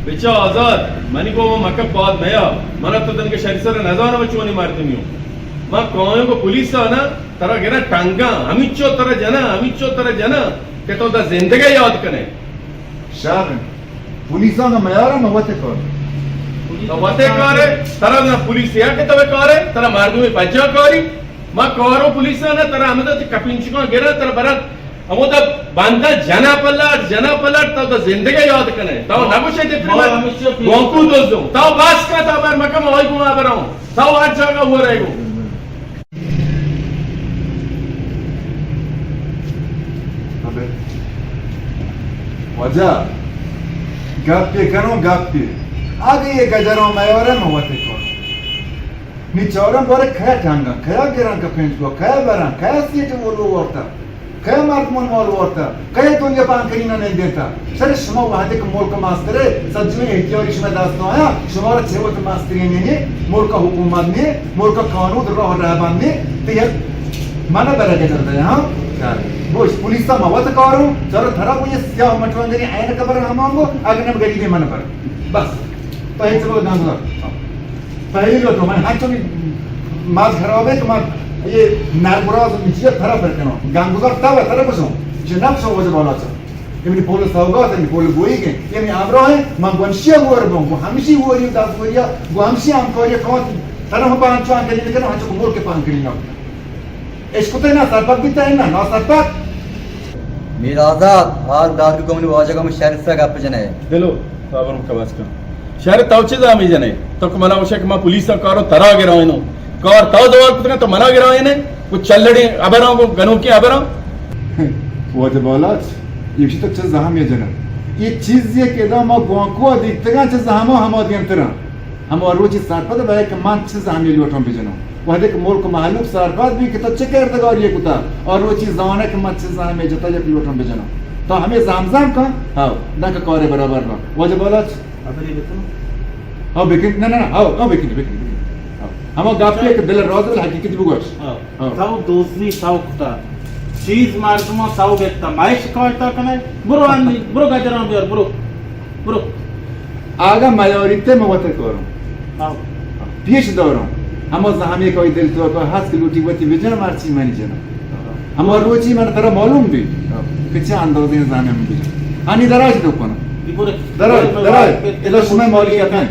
بچه آزاد منی گو مکه پاد میا من تو تنگ شهر سر نزانم چونی مارتی میو من کامو کو پولیس نه ترا گنا ٹنگا امیچو تر جنا که تو دا زندگی یاد کنه شهر پولیسا نه میارم موته کار تو وته کاره ترا نه پولیس یا که تو کاره ترا مردمی بچا کاری ما کارو پولیس نه ترا امدا کپینچکو گرا ترا برات امدا باندا جنا پلات تو دا زندگی یاد کنه تو نگوشه دیپری گونکو دوزو تو باس کا تو بر مکم وای کو برام تو آج جگہ ہو رہے گو وجہ گپی کنو گپی آگه یه گجران میاره موته کار نیچارم باره که تنگا که گران که پنجگو که برن که سیت ولو ورتا که مردمان مال ورتا که دنیا پانکرینا نندیتا سر شما وحده که ملک ماستره سجمه احتیاری شما دست نایا شما را چه وقت ماستری نینی ملک حکومت نی ملک قانون راه رهبان نی تیه منو برای گجر ده ها گوش پولیسا موت کارو چرا تھرا کو یہ سیاہ مٹوندری عین قبر ہمانگو اگر نم گڑی دے من پر بس پہلے سے بہت نام پہلے لو تو من ہاتھ میں ماز خراب ہے تو من یہ ناربراز نیچے تھرا پر کنو گانگوزار تا تھرا بسو جناب سو وجہ والا چا یعنی پولیس سوگا تے پولیس گوئی کے یعنی ابرو ہے من گنشیا ور بو ہمیشہ وہ یہ داس وریا گو ہمیشہ ہم کو یہ کون تھرا ہم پان چوان کے لیے ہم کو مول کے پان کری نہ اسکوتے نا سرپت بھی تے نا نا سرپت میر آزاد آج دارگی کمونی واجہ کم شہر سے گپ جنے دلو بابر مکواس کا شهر تاوچه زامی جنه تو که منا وشه که ما پولیسا کارو ترا گراینو کار تاو دوار کتنا تو منا گراینه کو چلڑی ابرام کو گنو کی ابرام وجه بالات یکی تو چه زحم یه جنه این چیزیه که دا ما گوانکو دیگتگان چه زحمو همه دیم تران اما روچی سرپت باید که من چه زحمی لیوتون بجنم وحده که ملک معلوم سرپت بھی که تو چه کردگاریه کتا اور روچی زانه که من چه زحمی جتا یک لیوتون بجنم تو همه زمزم کن هاو نه که کار برابر کن وجه بالات ها بکن نه ها بکن اما گپی که دل راز دل حقیقتی بگوش تاو دوسری تاو کتا چیز مردما تاو بیتا مای شکایتا کنه برو گجران بیار برو آگا مایوریته موته کارم پیش دارم اما زحمی که دل تو که هست که لوٹی وطی بجنم هرچی منی جنم اما روچی من ترا معلوم بی که چه اندازه این زحمی من بجنم هنی دراج دو کنم دراج ادا شما مالیت نه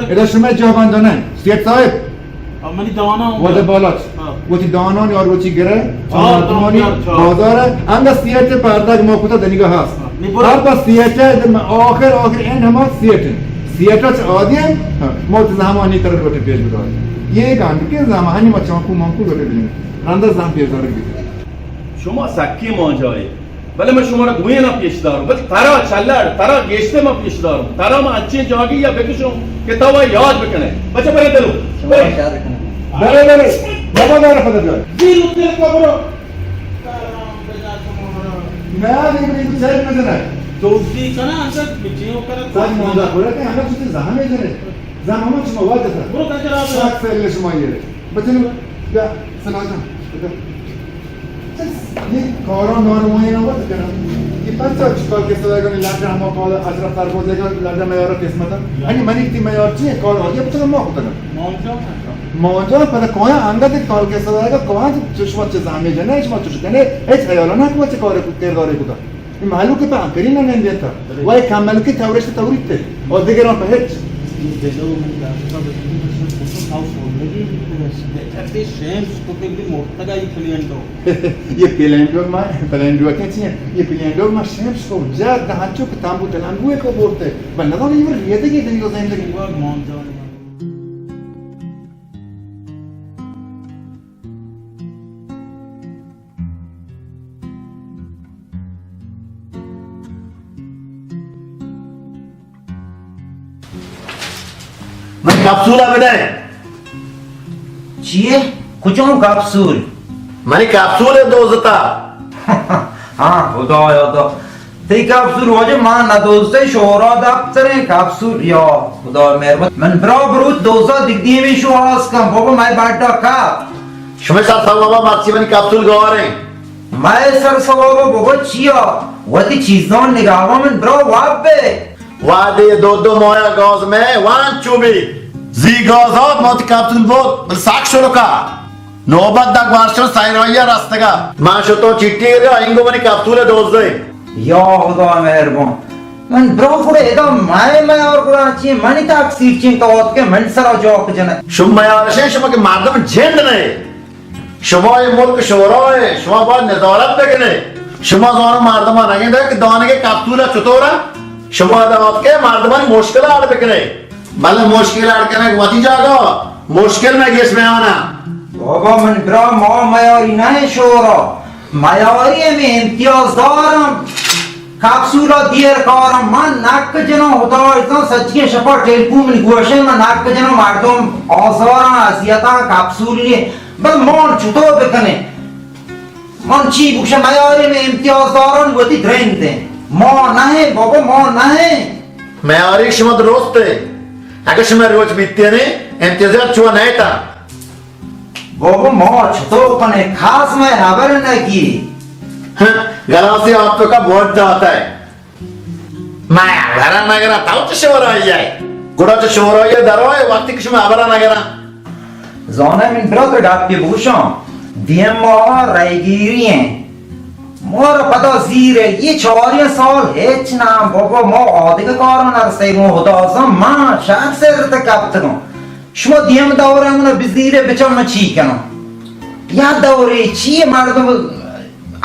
ادا شما جوابنده نه سیت صاحب منی دانا وده بالات وتی دانان یار وچی گره آمدمانی بازاره انگا سیت پرداگ موقتا دنیگه هست هر با سیت آخر این همه سیت چه آدیم موت زمانی تر روٹه پیش بدار یه گاند که زمانی ما چانکو مانکو روٹه بینیم رنده زم پیش داره بیده شما سکی ماجایی ولی من شما را گویه نا پیش دارم ولی ترا چلر ترا گشته ما پیش دارم ترا ما اچھی جاگی یا بکشم که تو یاد بکنه بچه بره دلو بره بابا داره پده بیار دل برو نه دیگه چه نزنه دوستی کنه اصلا بچیو کرد ساج موندا خوره که همه چیز زحمه جنه زحمه شما واجه تا برو گجران شاک فعل شما یه بچنو بیا سلام ये कौरव नॉर्मल ना होता क्या ये पंचा चिकल के सवाल का लाडा हम कॉल अजरा तार को देगा लाडा में और किस्मत है मनी की मैं और चीज कॉल हो गया तो मैं होता ना मौजो पर कोई अंगा ते कॉल के सवाल का कोई चुष्मा चजामे जने चुष्मा चुष्कने है छायाला ना को कॉल के दौरे को ये मालूम के पान करीना नहीं देता वो कमल के तवरेश तवरीत और दिगरा पे है देखो ये पेलेंडो क्या चाहिए ये पेलेंडो में शेम्स को ज़्यादा दहाचों के तांबू तलांगुए को बोलते बन्ना तो ये रियते की इतनी को ज़ाइन लगी من کپسول بده چیه؟ کجا کپسول؟ منی کپسول دوزتا ها خدایا تی کپسول واجه من ندوزته شورا دفتره کپسول یا خدا مهربان من برو دوزا دیگه شو هاست کم بابا من بڑا کپ شما سر سوابا مقصی منی کپسول گواره من سر سوابا بابا چیا؟ وقتی چیزان نگاهوا من برو وابه वादे दो मोया गाज में वान चुबी जी गाजात मोती काप्तुल बोत बल साक्ष लोका नौबत दा ग्वार्शो साइरोया रास्तगा माशो तो चिट्टी रे इंगो बनी काप्तुल दोज दे या खुदा मेहरबान मन ब्रो फुडे एदा माय और कुराची मनी ताक सीचिंग तो ओत के मन सरा जोक जने शुमया रशे शुम के मार्दम झेंड ने शुमाय मुल्क शोराय शुमा बाद नजारत देखने शुमा जोन मार्दम नगे दे कि दान के काप्तुल चतोरा शुमा दावत के मार्दम मुश्किल आड़ बिकने भले मुश्किल आड़ करने वती जागो मुश्किल में गेस में आना बाबा मन ब्रो मो मयारी नहीं शोरा मयारी में इम्तियाजदारम काप्सूला दियर कारम मन नाक जनो होता इतना सच्ची शपा टेलपू में गोशे में नाक जनो मारदम औसरा असियता काप्सूली बल मोन छुतो बेकने मन ची बुशा मयारी में इम्तियाजदारन वती ड्रेंते मो नहीं बाबा मो नहीं मैं और एक शुमत रोस्ते अगर शुमर रोज बीतते ने इंतजार चुआ नहीं था बाबा मो छुतो कने खास में खबर न की घरों से आप का बहुत जाता है मैं घरा नगरा ताऊ तो शोर हो जाए गुड़ा तो शोर हो जाए दरो है वक्त किस में आबरा नगरा जोने में ब्रो डाक के भूषण दियम मोर रायगिरी हैं मोर पता जीरे ये 4 साल हेच ना बाबा मो अधिक कारण नरसे मो होता सम मां शाक से रत काप्तनो शो दियम दौरे मन बिजलीरे बेचम छी कनो या दौरे छी मार दो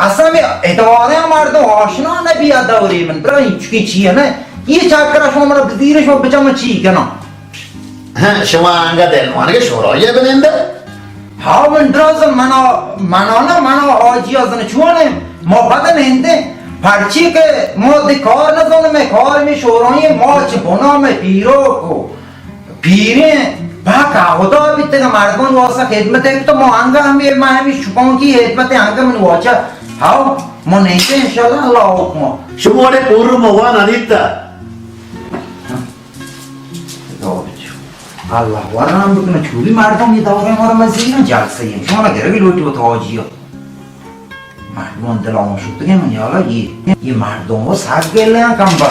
असमे एतवारे मार दो आशना न भी या दौरे मन ब्रो चुकी छी है ना ये चाकरा शो मन बिजलीरे शो बेचम छी कनो हाँ शुमा आंगा देन मान के शोर हो जाए बनेंदे हाँ मन ड्रोज मनो आजिया जन छुआने मो पता नहीं थे फर्ची के मो दिखार न तो मैं खार में शोरों ये मोच बोना में पीरो को पीरे भागा होता अभी तक मार्गों वासा खिदमत है तो मो आंगा हमें मैं भी छुपाऊं की खिदमत है आंगा मन वाचा हाँ मो नहीं थे इंशाल्लाह अल्लाह हुक्म शुमा ने पूर्व मवा नदीता Allah waran bukna chuli mardom ye dawre mara mazina jalsa ye shona gere bi loti bata ajiyo mardom dalama shuttu ke man yala ye mardom wo sag gelle kamba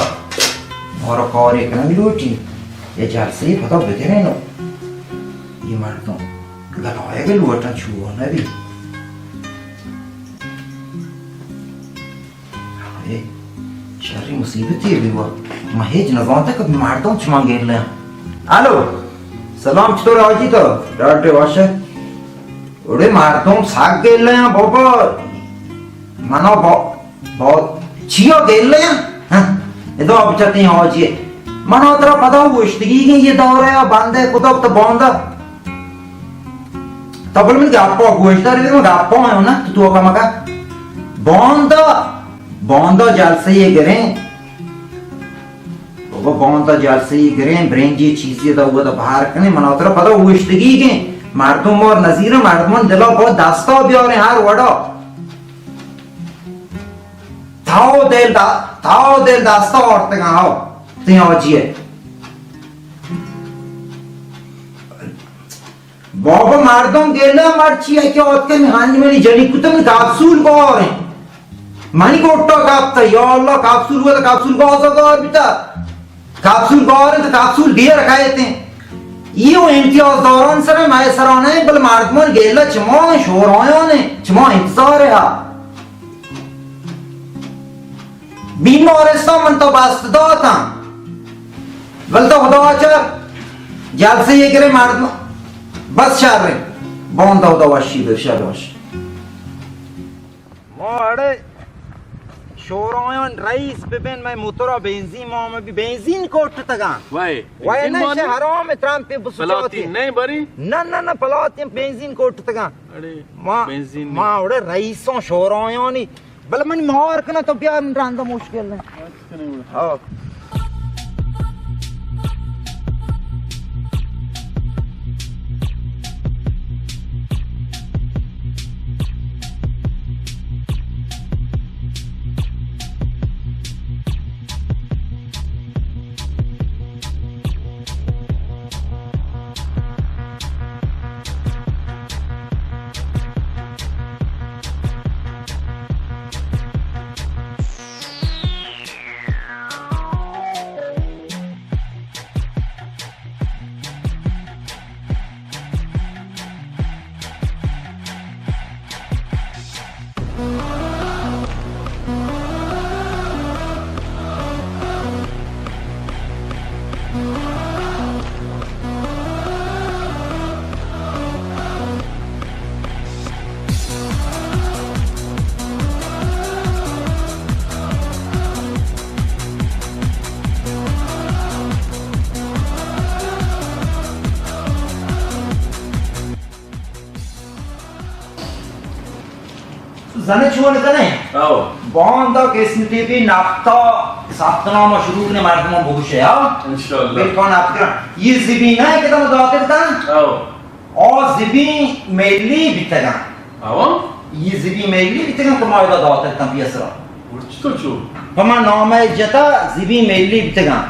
mara kare kana bi loti ye jalsa ye bata bekere no ye mardom galaya ge lota chuwa na bi e shari musibati ye bi wa mahej na zonta kab mardom chuma gelle alo सलाम चितोर आजी तो डाटे वाशे ओडे मारतों साग गेले हैं बाबा मनो बहुत चियो गेले हैं हाँ ये तो अब चलते हैं आजी मनो तेरा पता हो इश्तिगी के ये दौरे या बांधे कुतब तो बांधा तबल में गापो गोश्ता रे में गापो है ना तू का मका बांधा जाल से ये करें वो बांधा जाल से ये करें ब्रेंजी चीजें तो वो तो बाहर करने मना उतना पता वो इश्तिगी के मारतुम और नजीर मारतुम दिलो बहुत दास्ता भी और यार वड़ो थाओ दिल दास्ता और तक आओ तीन आजिए बाबा मारतुम गेला मारची है क्या होता है हानि मेरी जड़ी कुतम काप्सूल को और हैं मानी कोट्टो काप्ता या अल्लाह काप्सूल हुआ तो काप्सूल को हो सकता है बिता काप्सूल गौर तो काप्सूल दिए रखाए थे ये वो इम्तियाज दौरान सर मैं सराने बल मार्गमन गेला चमो शोरों ने चमो इंतजार है बीमा और ऐसा मन तो बास्त दो था बल तो होता चल जल्द से ये करे मार्गमन बस चार रहे बॉन्ड होता वाशी दर्शा वाश मोड़े शोरों राइस बेबेन मैं मोटरा बेंजीन में भी बेंजीन कोट तगा वाई ना शहरों में ट्रम्प पे पलाती नहीं बरी ना पलाती बेंजीन कोट तगा अरे बेंजीन मां ओड़े राइसों शोरों नी बल मन मोर कना तो प्यार रांदा मुश्किल है हां زنه چون کنه آو باندا که اسم تیپی نفتا ساختنامه شروع کنه مردمان بگوشه ها انشالله بلکن نفتا یه زبین هایی که دم داخل کن آو زبین ملی بیتگن آو یه زبین ملی بیتگن که ما ایدا داخل کن پیسرا ورچ تو چو فما نامه جتا زبین ملی بیتگن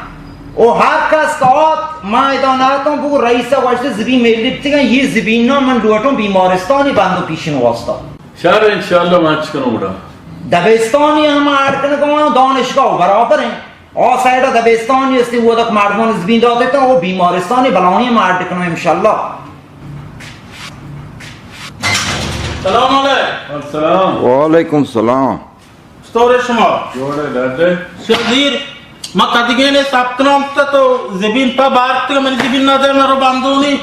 او هر کس که آت ما ایدا نهتون بگو رئیسا واشته زبین ملی بیتگن یه زبین نا من دوتون بیمارستانی بندو پیشین واسطا شهر انشالله من چکنم را دبستانی هم آرکنه که دانشگاه برابر ہیں اور سائڈ دبستانی استی وہ تک مردمان زبین داتے تھے وہ بیمارستانی بلانی هم آرکنه انشالله. سلام علیکم. سلام و علیکم سلام. چطور شما؟ جوڑے لڑے شدیر ما کدیگه نه ثبت نام تو زبین پا بارت که من زبین ندارم رو بندونی